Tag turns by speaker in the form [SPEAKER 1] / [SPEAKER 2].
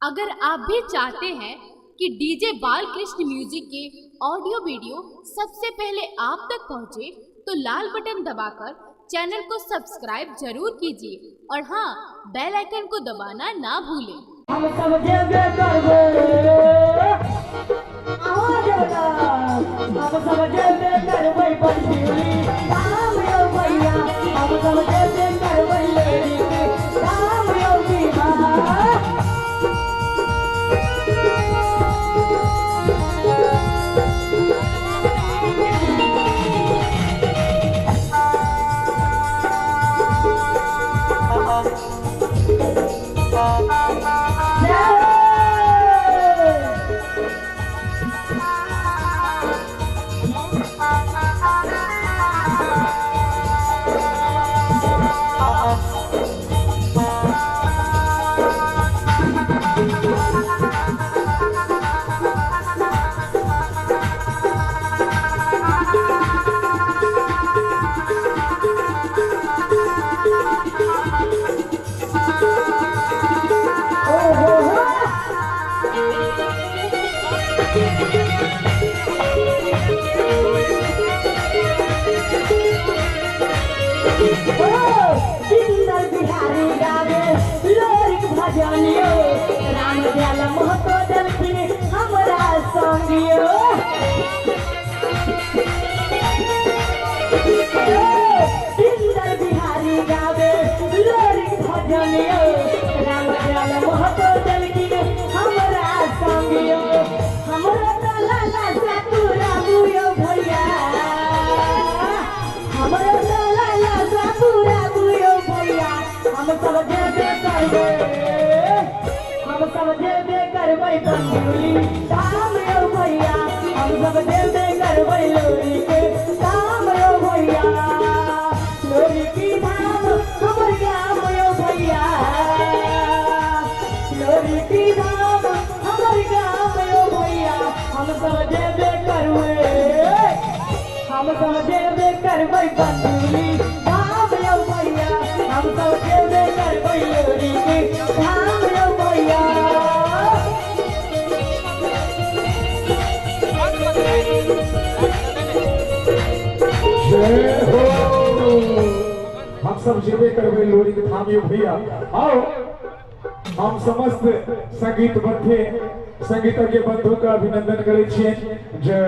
[SPEAKER 1] अगर आप भी चाहते हैं कि डीजे बालकृष्ण म्यूजिक के ऑडियो वीडियो सबसे पहले आप तक पहुंचे, तो लाल बटन दबाकर चैनल को सब्सक्राइब जरूर कीजिए और हाँ, बेल आइकन को दबाना ना भूलें।
[SPEAKER 2] हम सब जेबे करबे, हम सब जेबे करबे बंदूली राम यो भैया, हम सब जेबे करबे लेडी राम यो विवाह। बिहारी गावे लोरिक भजनियो राम दयाल महतो दलखिन हमरा संगियो। बिंदर बिहारी गावे लोरिक भजनियो राम दयाल महतो दलखिन हमरा संगियो। हमरा लाला सातुरा बुयो भैया, हमरा लाला सातुरा बुयो भैया, हम सब जेबे करबे, हम सब जेबे करबे बंदूली राम यो भैया, हम सब जेबे करबे लोरी के राम यो भैया। लोरी की धाम हमर गाम यो भैया, लोरी की धाम हमर गाम यो भैया, हम सब जेबे करबे, हम सब जेबे करबे बंदूली राम यो भैया, हम सब जेबे करबे लोरी के राम यो भैया।
[SPEAKER 3] जय हो, हम सब जेबे करबे लोरी के धाम यो भैया। आओ हम समस्त संगीत बंधु संगीतज्ञ बंधु का अभिनंदन करे छियनि जे